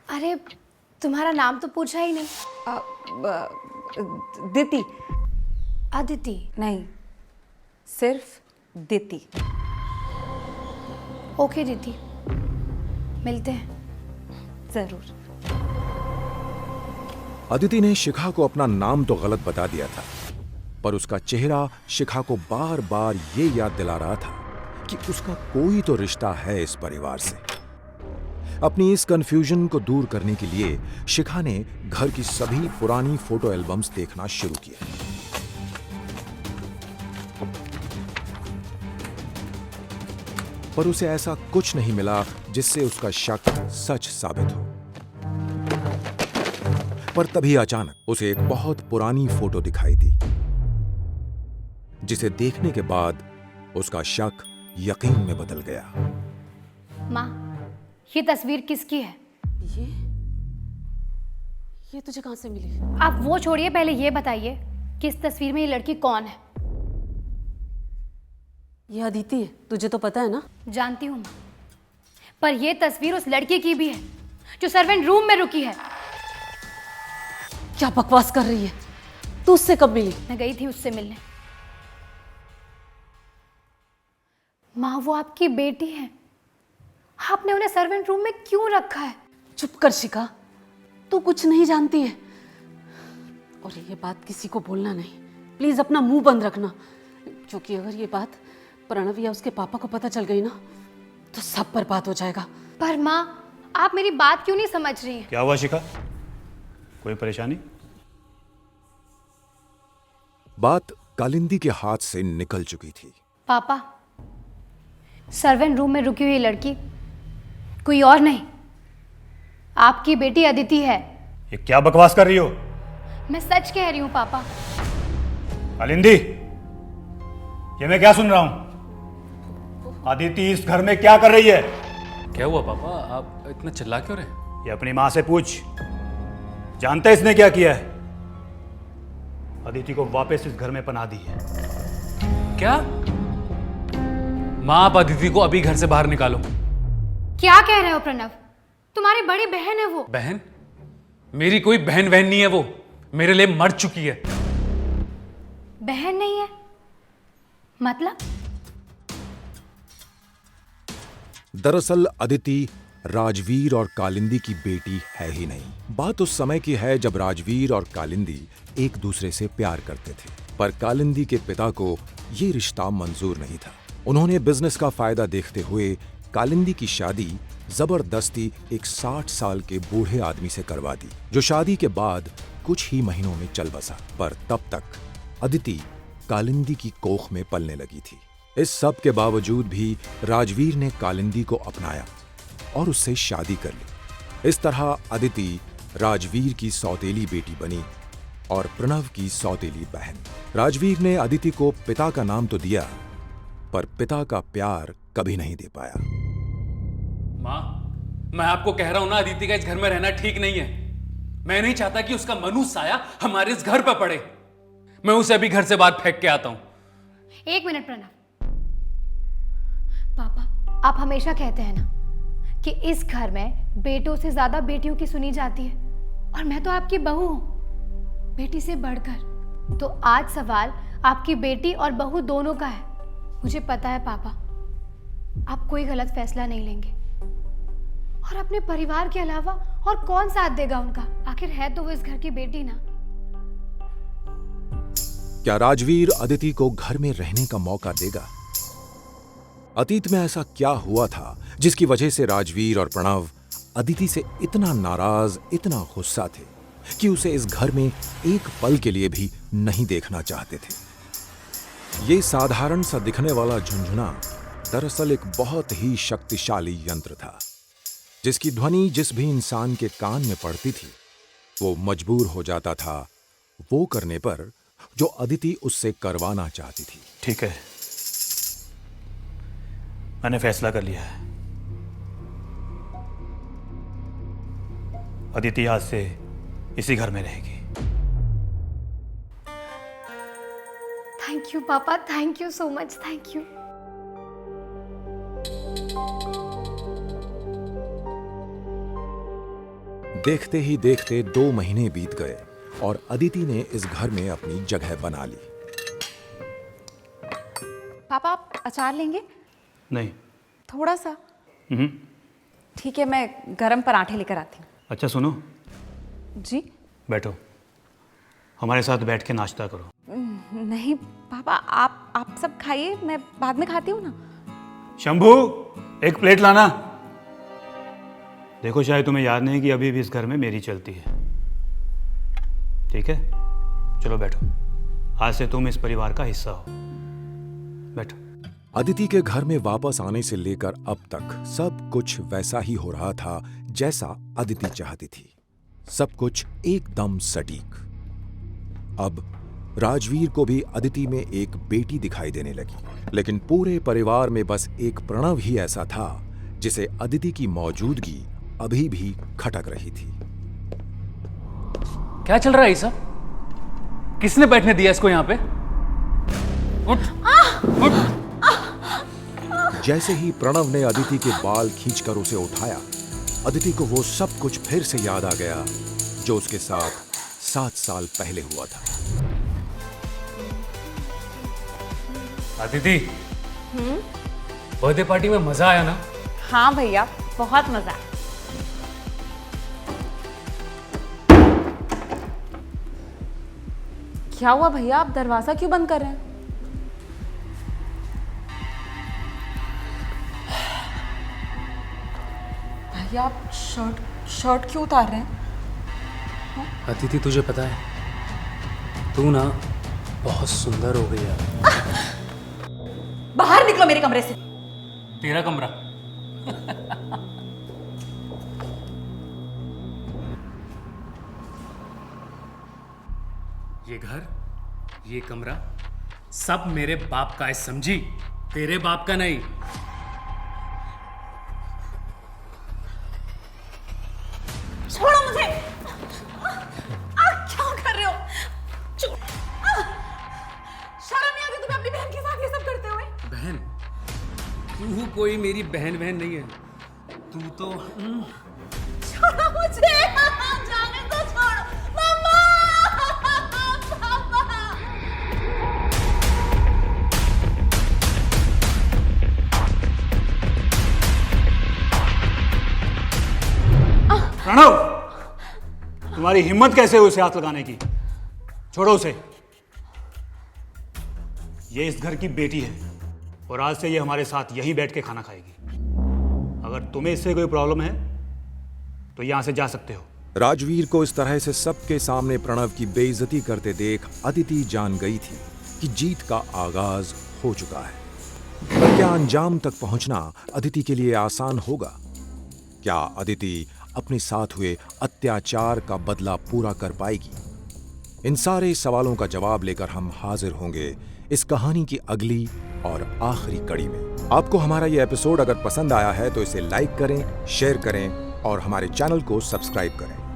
अरे तुम्हारा नाम तो पूछा ही नहीं। दिति। अदिति? नहीं, सिर्फ दिति। ओके दीदी, मिलते हैं। जरूर। अदिति ने शिखा को अपना नाम तो गलत बता दिया था, पर उसका चेहरा शिखा को बार बार ये याद दिला रहा था कि उसका कोई तो रिश्ता है इस परिवार से। अपनी इस कंफ्यूजन को दूर करने के लिए शिखा ने घर की सभी पुरानी फोटो एल्बम्स देखना शुरू किया। पर उसे ऐसा कुछ नहीं मिला जिससे उसका शक सच साबित हो। पर तभी अचानक उसे एक बहुत पुरानी फोटो दिखाई दी, जिसे देखने के बाद उसका शक यकीन में बदल गया। माँ, ये तस्वीर किसकी है? ये तुझे कहां से मिली? आप वो छोड़िए, पहले ये बताइए कि इस तस्वीर में ये लड़की कौन है? ये अदिति है, तुझे तो पता है ना? जानती हूँ माँ, पर ये तस्वीर उस लड़की की भी है जो सर्वेंट रूम में रुकी है। क्या बकवास कर रही है? तू उससे कब मिली? मैं गई थी उससे मिलने। माँ, वो आपकी बेटी है। आपने उन्हें सर्वेंट रूम में क्यों रखा है? चुप कर शिखा, तू कुछ नहीं जानती है। और ये बात किसी को बोलना नहीं, प्लीज अपना मुंह बंद रखना, क्योंकि अगर ये बात प्रणव या उसके पापा को पता चल गई ना तो सब बर्बाद हो जाएगा। पर माँ, आप मेरी बात क्यों नहीं समझ रही हैं? क्या हुआ शिखा, कोई परेशानी? बात कालिंदी के हाथ से निकल चुकी थी। पापा, सर्वेंट रूम में रुकी हुई लड़की कोई और नहीं, आपकी बेटी अदिति है। ये क्या बकवास कर रही हो? मैं सच कह रही हूँ पापा। कालिंदी, ये मैं क्या सुन रहा हूं? अदिति इस घर में क्या कर रही है? क्या हुआ पापा, आप इतना चिल्ला क्यों रहे? ये अपनी मां से पूछ, जानता है इसने क्या किया है? अदिति को वापस इस घर में पनाह दी है। क्या? मां, आप अदिति को अभी घर से बाहर निकालो। क्या कह रहे हो प्रणव? तुम्हारी बड़ी बहन है वो। बहन? मेरी कोई बहन वहन नहीं है, वो मेरे लिए मर चुकी है। बहन नहीं है मतलब? दरअसल अदिति राजवीर और कालिंदी की बेटी है ही नहीं। बात उस समय की है जब राजवीर और कालिंदी एक दूसरे से प्यार करते थे, पर कालिंदी के पिता को यह रिश्ता मंजूर नहीं था। उन्होंने बिजनेस का फायदा देखते हुए कालिंदी की शादी जबरदस्ती एक 60 साल के बूढ़े आदमी से करवा दी, जो शादी के बाद कुछ ही महीनों में चल बसा। पर तब तक अदिति कालिंदी की कोख में पलने लगी थी। इस सब के बावजूद भी राजवीर ने कालिंदी को अपनाया और उससे शादी कर ली। इस तरह अदिति राजवीर की सौतेली बेटी बनी और प्रणव की सौतेली बहन। राजवीर ने अदिति को पिता का नाम तो दिया, पर पिता का प्यार कभी नहीं दे पाया। मां, मैं आपको कह रहा हूं ना, अदिति का इस घर में रहना ठीक नहीं है। मैं नहीं चाहता कि उसका मनुष्य साया हमारे इस घर पर पड़े। मैं उसे अभी घर से बाहर फेंक के आता हूं। एक मिनट प्रणव। पापा, आप हमेशा कहते हैं ना कि इस घर में बेटों से ज्यादा बेटियों की सुनी जाती है, और मैं तो आपकी बहू हूं, बेटी से बढ़कर। तो आज सवाल आपकी बेटी और बहू दोनों का है। मुझे पता है पापा, आप कोई गलत फैसला नहीं लेंगे, और अपने परिवार के अलावा और कौन साथ देगा उनका? आखिर है तो वो इस घर की बेटी ना। क्या राजवीर अदिति को घर में रहने का मौका देगा? अतीत में ऐसा क्या हुआ था जिसकी वजह से राजवीर और प्रणव अदिति से इतना नाराज, इतना गुस्सा थे कि उसे इस घर में एक पल के लिए भी नहीं देखना चाहते थे? ये साधारण सा दिखने वाला झुंझुना दरअसल एक बहुत ही शक्तिशाली यंत्र था, जिसकी ध्वनि जिस भी इंसान के कान में पड़ती थी वो मजबूर हो जाता था वो करने पर जो अदिति उससे करवाना चाहती थी। ठीक है, मैंने फैसला कर लिया है। अदिति आज से इसी घर में रहेगी। थैंक यू पापा, thank you so much, thank you. देखते ही देखते 2 महीने बीत गए और अदिति ने इस घर में अपनी जगह बना ली। पापा आप अचार लेंगे? नहीं। थोड़ा सा। ठीक है, मैं गरम पराठे लेकर आती हूँ। अच्छा सुनो, जी? बैठो, हमारे साथ बैठ के नाश्ता करो। नहीं पापा, आप सब खाइए, मैं बाद में खाती हूँ ना। शंभू, एक प्लेट लाना। देखो, शायद तुम्हें याद नहीं कि अभी भी इस घर में मेरी चलती है। ठीक है, चलो बैठो, आज से तुम इस परिवार का हिस्सा हो। बैठो। अदिति के घर में वापस आने से लेकर अब तक सब कुछ वैसा ही हो रहा था जैसा अदिति चाहती थी। सब कुछ एकदम सटीक। अब राजवीर को भी अदिति में एक बेटी दिखाई देने लगी, लेकिन पूरे परिवार में बस एक प्रणव ही ऐसा था जिसे अदिति की मौजूदगी अभी भी खटक रही थी। क्या चल रहा है ये सब? किसने बैठने दिया इसको यहाँ पे? उठ, उठ। जैसे ही प्रणव ने अदिति के बाल खींचकर उसे उठाया, अदिति को वो सब कुछ फिर से याद आ गया जो उसके साथ 7 साल पहले हुआ था। अदिति, बर्थडे पार्टी में मजा आया ना? हाँ भैया, बहुत मजा आया। क्या हुआ भैया, आप दरवाजा क्यों बंद कर रहे हैं? भैया आप शर्ट क्यों उतार रहे हैं? अदिति, तुझे पता है तू ना बहुत सुंदर हो गई है। बाहर निकलो मेरे कमरे से। तेरा कमरा? ये घर, ये कमरा सब मेरे बाप का है, समझी? तेरे बाप का नहीं। छोड़ो मुझे। क्या कर रहे हो? शर्म नहीं आती तुम्हें अपनी बहन के साथ ये सब करते हुए? बहन? तू कोई मेरी बहन नहीं है। तू तो छोड़ो मुझे। जाने दो, छोड़ो। मम्मा! पापा! प्रणव, तुम्हारी हिम्मत कैसे हुई उसे हाथ लगाने की? छोड़ो उसे। ये इस घर की बेटी है और आज से ये हमारे साथ यहीं बैठ के खाना खाएगी। अगर तुम्हें इससे कोई प्रॉब्लम है तो यहां से जा सकते हो। राजवीर को इस तरह से सबके सामने प्रणव की बेइज्जती करते देख अदिति जान गई थी कि जीत का आगाज हो चुका है। पर क्या अंजाम तक पहुंचना अदिति के लिए आसान होगा? क्या अदिति अपने साथ हुए अत्याचार का बदला पूरा कर पाएगी? इन सारे सवालों का जवाब लेकर हम हाजिर होंगे इस कहानी की अगली और आखिरी कड़ी में। आपको हमारा ये एपिसोड अगर पसंद आया है तो इसे लाइक करें, शेयर करें और हमारे चैनल को सब्सक्राइब करें।